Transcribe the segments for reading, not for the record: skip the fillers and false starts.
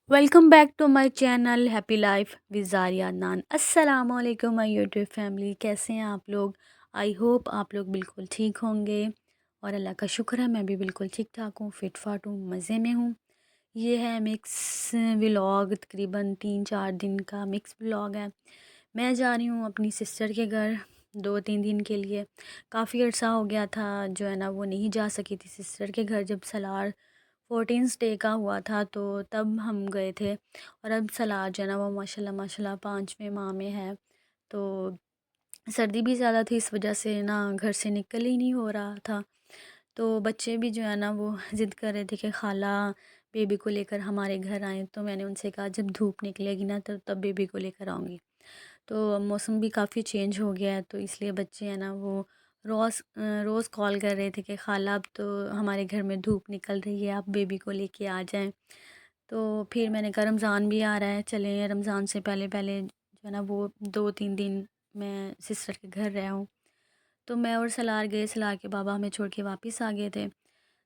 Welcome back to my channel happy life with Zaria Adnan. अस्सलाम वालेकुम my YouTube family, कैसे हैं आप लोग। आई होप आप लोग बिल्कुल ठीक होंगे और अल्लाह का शुक्र है मैं भी बिल्कुल ठीक ठाक हूँ, फिट फाट हूँ, मज़े में हूँ। ये है मिक्स व्लॉग, तकरीबन 3-4 दिन का मिक्स व्लॉग है। मैं जा रही हूँ अपनी सिस्टर के घर 2-3 दिन के लिए। काफ़ी अर्सा हो गया था जो है ना वो नहीं जा सकी थी सिस्टर के घर। जब सलार 14th डे का हुआ था तो तब हम गए थे, और अब सलार जो है ना वो माशाल्लाह माशाल्लाह 5वें माह में है। तो सर्दी भी ज़्यादा थी, इस वजह से ना घर से निकल ही नहीं हो रहा था। तो बच्चे भी जो है ना वो ज़िद कर रहे थे कि खाला बेबी को लेकर हमारे घर आएँ। तो मैंने उनसे कहा जब धूप निकलेगी ना तो तब बेबी को लेकर आऊँगी। तो मौसम भी काफ़ी चेंज हो गया है, तो इसलिए बच्चे हैं ना वो रोज़ कॉल कर रहे थे कि खाला अब तो हमारे घर में धूप निकल रही है, आप बेबी को लेके आ जाएं। तो फिर मैंने कहा रमज़ान भी आ रहा है, चलें रमज़ान से पहले पहले जो है ना वो 2-3 दिन मैं सिस्टर के घर रहा हूँ। तो मैं और सलार गए, सलार के बाबा हमें छोड़ के वापस आ गए थे।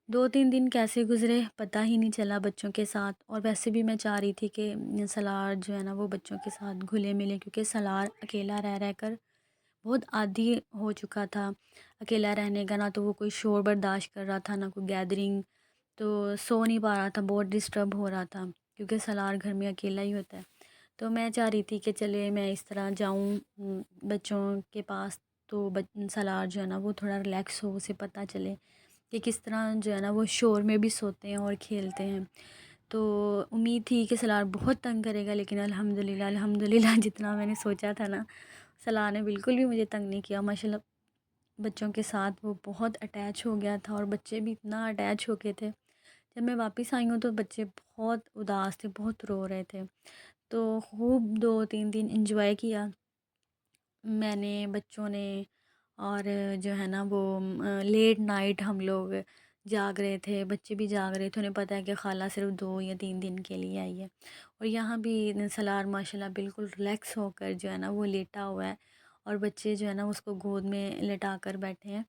2-3 दिन कैसे गुज़रे पता ही नहीं चला बच्चों के साथ। और वैसे भी मैं चाह रही थी कि सलार जो है ना वो बच्चों के साथ घुले मिले, क्योंकि सलार अकेला रह रह कर बहुत आदी हो चुका था अकेला रहने का। ना तो वो कोई शोर बर्दाश्त कर रहा था, ना कोई गैदरिंग। तो सो नहीं पा रहा था, बहुत डिस्टर्ब हो रहा था, क्योंकि सलार घर में अकेला ही होता है। तो मैं चाह रही थी कि चले मैं इस तरह जाऊं बच्चों के पास, तो सलार जो है ना वो थोड़ा रिलैक्स हो, उसे पता चले कि किस तरह जो है ना वो शोर में भी सोते हैं और खेलते हैं। तो उम्मीद थी कि सलार बहुत तंग करेगा, लेकिन अल्हम्दुलिल्लाह अल्हम्दुलिल्लाह जितना मैंने सोचा था ना, सलार ने बिल्कुल भी मुझे तंग नहीं किया। माशाल्लाह बच्चों के साथ वो बहुत अटैच हो गया था, और बच्चे भी इतना अटैच हो गए थे। जब मैं वापस आई हूँ तो बच्चे बहुत उदास थे, बहुत रो रहे थे। तो खूब 2-3 दिन इंजॉय किया मैंने, बच्चों ने। और जो है ना वो लेट नाइट हम लोग जाग रहे थे, बच्चे भी जाग रहे थे। उन्हें पता है कि खाला सिर्फ 2 या 3 दिन के लिए आई है। और यहाँ भी सलार माशाल्लाह बिल्कुल रिलैक्स होकर जो है ना वो लेटा हुआ है, और बच्चे जो है ना उसको गोद में लेटा कर बैठे हैं।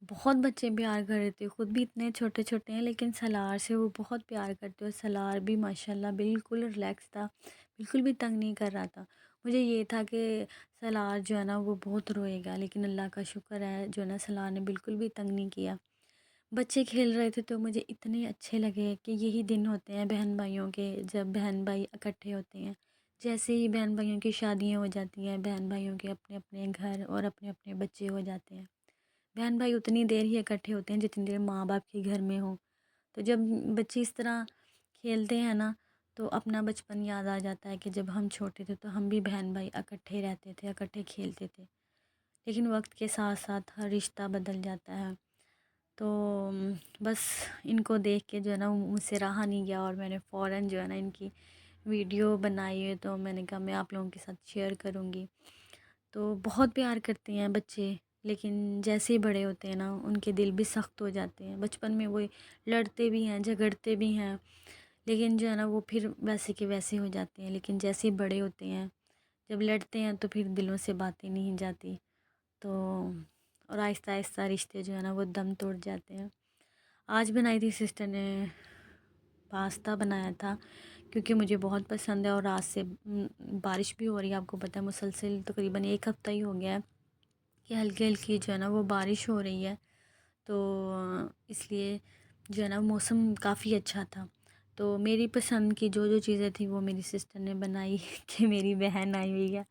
बहुत बच्चे प्यार कर रहे थे, ख़ुद भी इतने छोटे छोटे हैं, लेकिन सलार से वो बहुत प्यार करते हो। सलार भी माशाल्लाह बिल्कुल रिलैक्स था, बिल्कुल भी तंग नहीं कर रहा था। मुझे ये था कि सलार जो है ना वो बहुत रोएगा, लेकिन अल्लाह का शुक्र है जो है ना सलार ने बिल्कुल भी तंग नहीं किया। बच्चे खेल रहे थे तो मुझे इतने अच्छे लगे कि यही दिन होते हैं बहन भाइयों के, जब बहन भाई इकट्ठे होते हैं। जैसे ही बहन भाइयों की शादियाँ हो जाती हैं, बहन भाइयों के अपने अपने घर और अपने अपने बच्चे हो जाते हैं। बहन भाई उतनी देर ही इकट्ठे होते हैं जितनी देर माँ बाप के घर में हो। तो जब बच्चे इस तरह खेलते हैं ना, तो अपना बचपन याद आ जाता है कि जब हम छोटे थे तो हम भी बहन भाई इकट्ठे रहते थे, इकट्ठे खेलते थे। लेकिन वक्त के साथ साथ हर रिश्ता बदल जाता है। तो बस इनको देख के जो है ना मुझसे रहा नहीं गया, और मैंने फ़ौरन जो है ना इनकी वीडियो बनाई है, तो मैंने कहा मैं आप लोगों के साथ शेयर करूँगी। तो बहुत प्यार करते हैं बच्चे, लेकिन जैसे ही बड़े होते हैं ना उनके दिल भी सख्त हो जाते हैं। बचपन में वो लड़ते भी हैं, झगड़ते भी हैं, लेकिन जो है ना वो फिर वैसे के वैसे हो जाते हैं। लेकिन जैसे ही बड़े होते हैं, जब लड़ते हैं तो फिर दिलों से बातें नहीं जाती। तो और आहिस्ता आहिस्ता रिश्ते जो है ना वो दम तोड़ जाते हैं। आज बनाई थी सिस्टर ने, पास्ता बनाया था, क्योंकि मुझे बहुत पसंद है। और रात से बारिश भी हो रही है, आपको पता है मुसलसल तकरीबन 1 हफ़्ता ही हो गया है कि हल्की हल्की जो है ना वो बारिश हो रही है। तो इसलिए जो है ना मौसम काफ़ी अच्छा था। तो मेरी पसंद की जो जो चीज़ें थी वो मेरी सिस्टर ने बनाई कि मेरी बहन आई हुई है।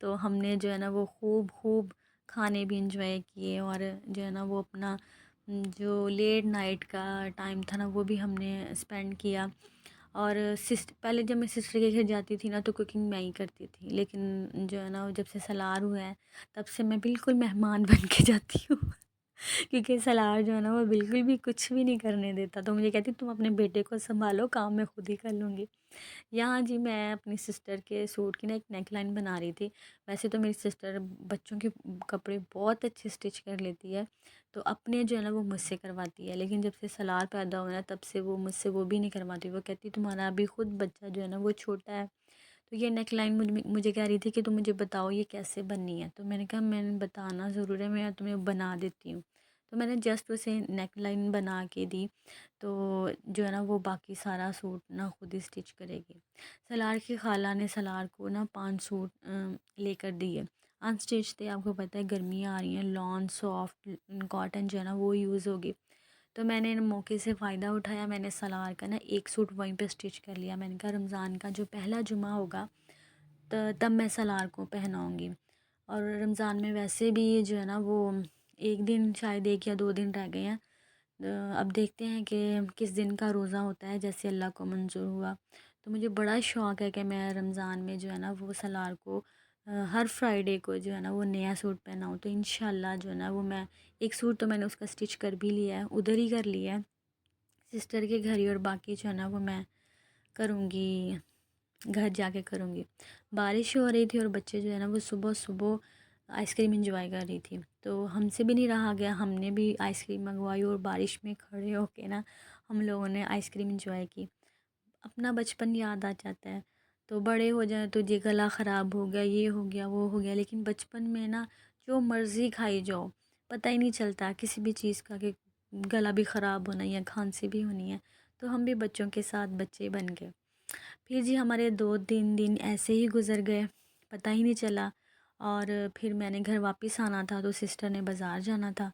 तो हमने जो है ना वो खूब खूब खाने भी इंजॉय किए, और जो है ना वो अपना जो लेट नाइट का टाइम था ना वो भी हमने स्पेंड किया। और पहले जब मैं सिस्टर के घर जाती थी ना तो कुकिंग मैं ही करती थी, लेकिन जो है ना जब से सलार हुआ है तब से मैं बिल्कुल मेहमान बन के जाती हूँ। क्योंकि सलार जो है ना वो बिल्कुल भी कुछ भी नहीं करने देता, तो मुझे कहती तुम अपने बेटे को संभालो, काम मैं खुद ही कर लूँगी। यहाँ जी मैं अपनी सिस्टर के सूट की ना एक नेक लाइन बना रही थी। वैसे तो मेरी सिस्टर बच्चों के कपड़े बहुत अच्छे स्टिच कर लेती है, तो अपने जो है ना वो मुझसे करवाती है। लेकिन जब से सलार पैदा हुआ ना तब से वो मुझसे वो भी नहीं करवाती। वो कहती तुम्हारा अभी खुद बच्चा जो है ना वो छोटा है। तो ये नेक लाइन मुझे कह रही थी कि तुम मुझे बताओ ये कैसे बननी है। तो मैंने कहा मैंने बताना ज़रूर है, मैं तुम्हें बना देती हूँ। तो मैंने जस्ट उसे नेक लाइन बना के दी। तो जो है ना वो बाकी सारा सूट ना खुद ही स्टिच करेगी। सलार की खाला ने सलार को ना 5 सूट लेकर दिए। अनस्टिच थे, आपको पता है गर्मियाँ आ रही हैं, लॉन सॉफ्ट कॉटन जो है ना वो यूज़ होगी। तो मैंने इन मौके से फ़ायदा उठाया, मैंने सलार का ना एक सूट वहीं पे स्टिच कर लिया। मैंने कहा रमज़ान का जो पहला जुमा होगा तब मैं सलार को पहनाऊँगी। और रमज़ान में वैसे भी जो है ना वो एक दिन शायद 1 या 2 दिन रह गए हैं। अब देखते हैं कि किस दिन का रोज़ा होता है, जैसे अल्लाह को मंज़ूर हुआ। तो मुझे बड़ा शौक़ है कि मैं रमज़ान में जो है ना वो सलार को हर फ्राइडे को जो है ना वो नया सूट पहनाऊँ। तो इंशाल्लाह जो है ना वो मैं एक सूट तो मैंने उसका स्टिच कर भी लिया है, उधर ही कर लिया है सिस्टर के घर ही, और बाकी जो है ना वो मैं करूँगी घर जाके करूँगी। बारिश हो रही थी और बच्चे जो है ना वो सुबह-सुबह आइसक्रीम एंजॉय कर रही थी। तो हमसे भी नहीं रहा गया, हमने भी आइसक्रीम मंगवाई और बारिश में खड़े होके ना हम लोगों ने आइसक्रीम एंजॉय की। अपना बचपन याद आ जाता है। तो बड़े हो जाएँ तो जी गला ख़राब हो गया, ये हो गया, वो हो गया, लेकिन बचपन में ना जो मर्ज़ी खाई जाओ, पता ही नहीं चलता किसी भी चीज़ का कि गला भी ख़राब होना या खांसी भी होनी है। तो हम भी बच्चों के साथ बच्चे बन गए। फिर जी हमारे 2-3 दिन ऐसे ही गुज़र गए, पता ही नहीं चला। और फिर मैंने घर वापस आना था तो सिस्टर ने बाज़ार जाना था।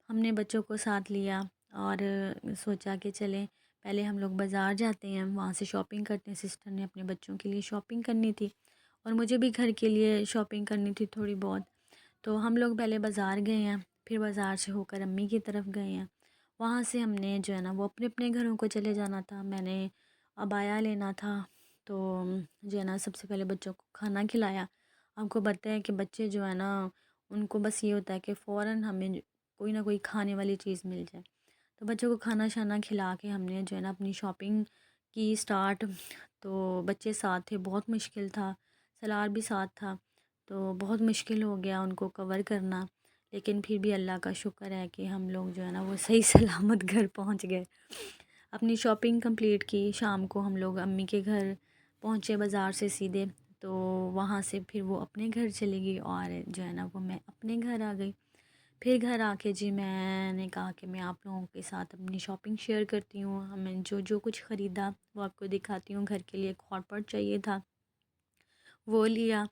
हमने बच्चों को साथ लिया और सोचा कि चलें पहले हम लोग बाज़ार जाते हैं, वहाँ से शॉपिंग करते हैं। सिस्टर ने अपने बच्चों के लिए शॉपिंग करनी थी और मुझे भी घर के लिए शॉपिंग करनी थी थोड़ी बहुत। तो हम लोग पहले बाज़ार गए हैं, फिर बाज़ार से होकर अम्मी की तरफ गए हैं। वहाँ से हमने जो है ना वो अपने-अपने घरों को चले जाना था। मैंने अबाया लेना था, तो जो है ना सबसे पहले बच्चों को खाना खिलाया। आपको पता है कि बच्चे जो है ना उनको बस ये होता है कि फ़ौरन हमें कोई ना कोई खाने वाली चीज़ मिल जाए। तो बच्चों को खाना-शाना खिला के हमने जो है ना अपनी शॉपिंग की स्टार्ट। तो बच्चे साथ थे, बहुत मुश्किल था, सलार भी साथ था, तो बहुत मुश्किल हो गया उनको कवर करना। लेकिन फिर भी अल्लाह का शुक्र है कि हम लोग जो है ना वो सही सलामत घर पहुंच गए। अपनी शॉपिंग कंप्लीट की, शाम को हम लोग अम्मी के घर पहुंचे बाज़ार से सीधे। तो वहाँ से फिर वो अपने घर चली गई और जो है ना वो मैं अपने घर आ गई। फिर घर आके जी मैंने कहा कि मैं आप लोगों के साथ अपनी शॉपिंग शेयर करती हूँ। हमें जो जो कुछ ख़रीदा वो आपको दिखाती हूँ। घर के लिए एक हॉट पॉट चाहिए था, वो लिया।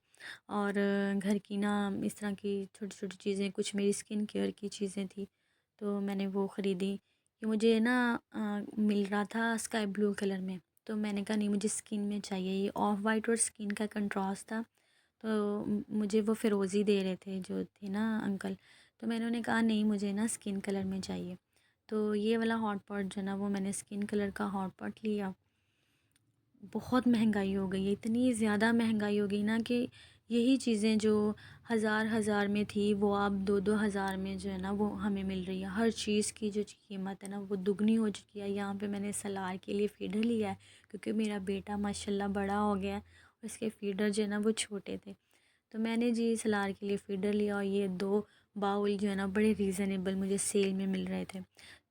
और घर की ना इस तरह की छोटी-छोटी चीज़ें, कुछ मेरी स्किन केयर की चीज़ें थी, तो मैंने वो ख़रीदी। कि मुझे ना मिल रहा था स्काई ब्लू कलर में, तो मैंने कहा नहीं मुझे स्किन में चाहिए। ये ऑफ वाइट और स्किन का कंट्रास्ट था, तो मुझे वो फ़िरोज़ी दे रहे थे जो थे ना अंकल। तो मैंने उन्हें कहा नहीं मुझे ना स्किन कलर में चाहिए। तो ये वाला हॉट पॉट जो है ना वो मैंने स्किन कलर का हॉट पॉट लिया। बहुत महंगाई हो गई है, इतनी ज़्यादा महंगाई हो गई ना कि यही चीज़ें जो हज़ार में थी वो अब 2-2 हज़ार में जो है ना वो हमें मिल रही है। हर चीज़ की जो कीमत है ना वो दुगनी हो चुकी है। यहाँ पे मैंने सलार के लिए फ़ीडर लिया है क्योंकि मेरा बेटा माशाल्लाह बड़ा हो गया है और इसके फ़ीडर जो है ना वो छोटे थे। तो मैंने जी सलार के लिए फ़ीडर लिया और ये 2 बाउल जो है ना बड़े रीज़नेबल मुझे सेल में मिल रहे थे।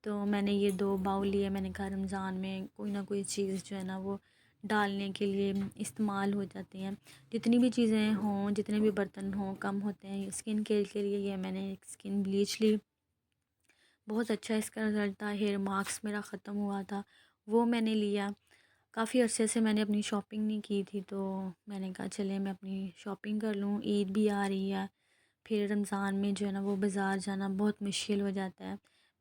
तो मैंने ये 2 बाउल लिए। मैंने कहा रमज़ान में कोई ना कोई चीज़ जो है ना वो डालने के लिए इस्तेमाल हो जाती हैं। जितनी भी चीज़ें हों, जितने भी बर्तन हों, कम होते हैं। स्किन केयर के लिए ये मैंने एक स्किन ब्लीच ली, बहुत अच्छा इसका रिज़ल्ट था। हेयर मार्क्स मेरा ख़त्म हुआ था, वो मैंने लिया। काफ़ी अरसे से मैंने अपनी शॉपिंग नहीं की थी, तो मैंने कहा चलें मैं अपनी शॉपिंग कर लूँ। ईद भी आ रही है, फिर रमज़ान में जो है ना वो बाज़ार जाना बहुत मुश्किल हो जाता है।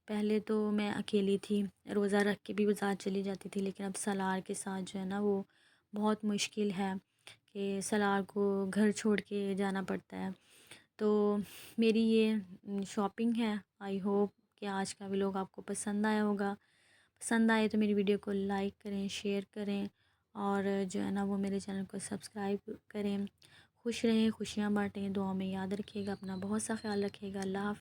पहले तो मैं अकेली थी, रोज़ा रख के भी बाज़ार चली जाती थी, लेकिन अब सलार के साथ जो है ना वो बहुत मुश्किल है कि सलार को घर छोड़ के जाना पड़ता है। तो मेरी ये शॉपिंग है। आई होप कि आज का व्लॉग आपको पसंद आया होगा। पसंद आए तो मेरी वीडियो को लाइक करें, शेयर करें और जो है ना वो मेरे चैनल को सब्सक्राइब करें। खुश रहें, खुशियाँ बाँटें, दुआ में याद रखिएगा, अपना बहुत सा ख्याल रखिएगा। अल्लाह हाफ़िज़।